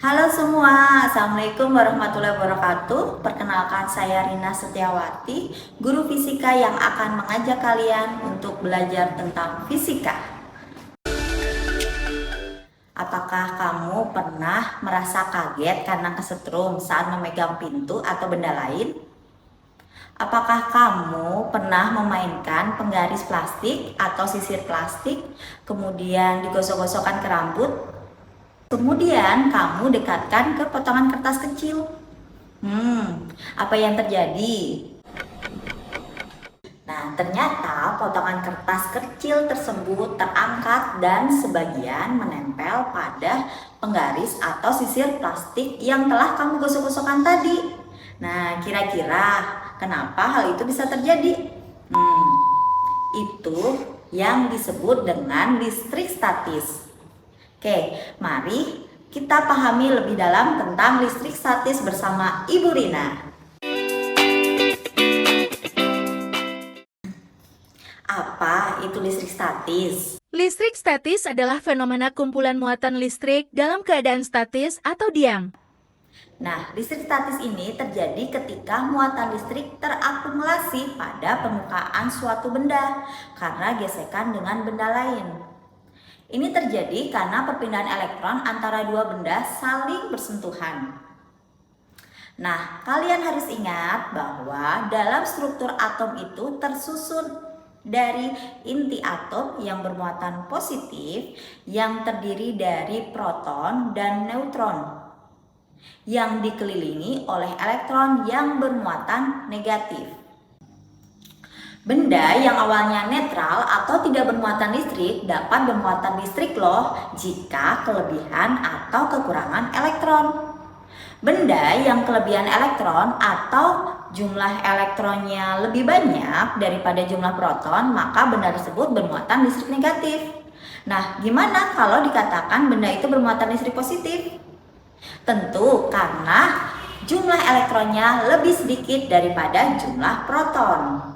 Halo semua, Assalamualaikum warahmatullahi wabarakatuh. Perkenalkan saya Rina Setiawati, guru fisika yang akan mengajak kalian untuk belajar tentang fisika. Apakah kamu pernah merasa kaget karena kesetrum saat memegang pintu atau benda lain? Apakah kamu pernah memainkan penggaris plastik atau sisir plastik, kemudian digosok-gosokkan ke rambut? Kemudian kamu dekatkan ke potongan kertas kecil. Apa yang terjadi? Nah, ternyata potongan kertas kecil tersebut terangkat dan sebagian menempel pada penggaris atau sisir plastik yang telah kamu gosok-gosokkan tadi. Nah, kira-kira kenapa hal itu bisa terjadi? Itu yang disebut dengan listrik statis. Oke, mari kita pahami lebih dalam tentang listrik statis bersama Ibu Rina. Apa itu listrik statis? Listrik statis adalah fenomena kumpulan muatan listrik dalam keadaan statis atau diam. Nah, listrik statis ini terjadi ketika muatan listrik terakumulasi pada permukaan suatu benda karena gesekan dengan benda lain. Ini terjadi karena perpindahan elektron antara dua benda saling bersentuhan. Nah, kalian harus ingat bahwa dalam struktur atom itu tersusun dari inti atom yang bermuatan positif yang terdiri dari proton dan neutron yang dikelilingi oleh elektron yang bermuatan negatif. Benda yang awalnya netral atau tidak bermuatan listrik dapat bermuatan listrik loh jika kelebihan atau kekurangan elektron. Benda yang kelebihan elektron atau jumlah elektronnya lebih banyak daripada jumlah proton, maka benda tersebut bermuatan listrik negatif. Nah, gimana kalau dikatakan benda itu bermuatan listrik positif? Tentu karena jumlah elektronnya lebih sedikit daripada jumlah proton.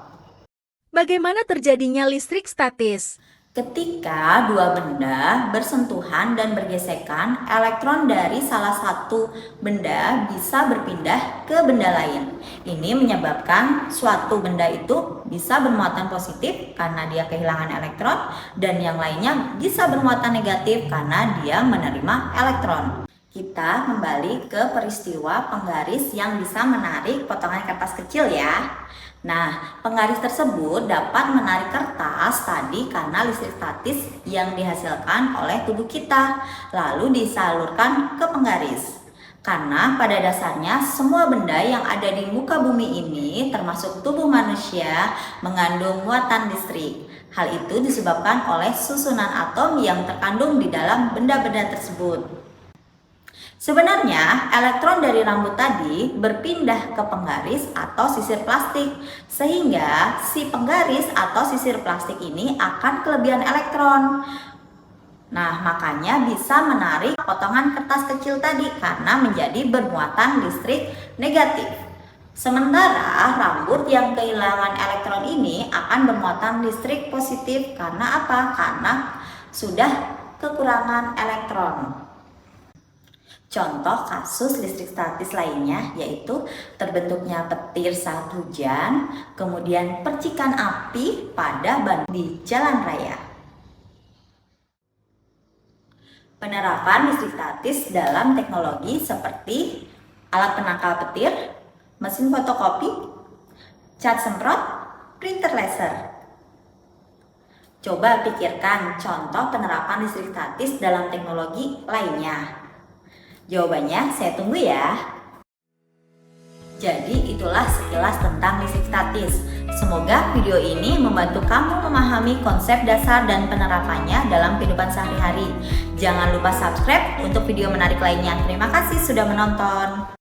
Bagaimana terjadinya listrik statis? Ketika dua benda bersentuhan dan bergesekan, elektron dari salah satu benda bisa berpindah ke benda lain. Ini menyebabkan suatu benda itu bisa bermuatan positif karena dia kehilangan elektron, dan yang lainnya bisa bermuatan negatif karena dia menerima elektron. Kita kembali ke peristiwa penggaris yang bisa menarik potongan kertas kecil ya. Nah, penggaris tersebut dapat menarik kertas tadi karena listrik statis yang dihasilkan oleh tubuh kita, lalu disalurkan ke penggaris. Karena pada dasarnya semua benda yang ada di muka bumi ini, termasuk tubuh manusia, mengandung muatan listrik. Hal itu disebabkan oleh susunan atom yang terkandung di dalam benda-benda tersebut. Sebenarnya, elektron dari rambut tadi berpindah ke penggaris atau sisir plastik, sehingga si penggaris atau sisir plastik ini akan kelebihan elektron. Nah, makanya bisa menarik potongan kertas kecil tadi karena menjadi bermuatan listrik negatif. Sementara rambut yang kehilangan elektron ini akan bermuatan listrik positif karena apa? Karena sudah kekurangan elektron. Contoh kasus listrik statis lainnya yaitu terbentuknya petir saat hujan, kemudian percikan api pada ban di jalan raya. Penerapan listrik statis dalam teknologi seperti alat penangkal petir, mesin fotokopi, cat semprot, printer laser. Coba pikirkan contoh penerapan listrik statis dalam teknologi lainnya. Jawabannya saya tunggu ya. Jadi itulah sekilas tentang listrik statis. Semoga video ini membantu kamu memahami konsep dasar dan penerapannya dalam kehidupan sehari-hari. Jangan lupa subscribe untuk video menarik lainnya. Terima kasih sudah menonton.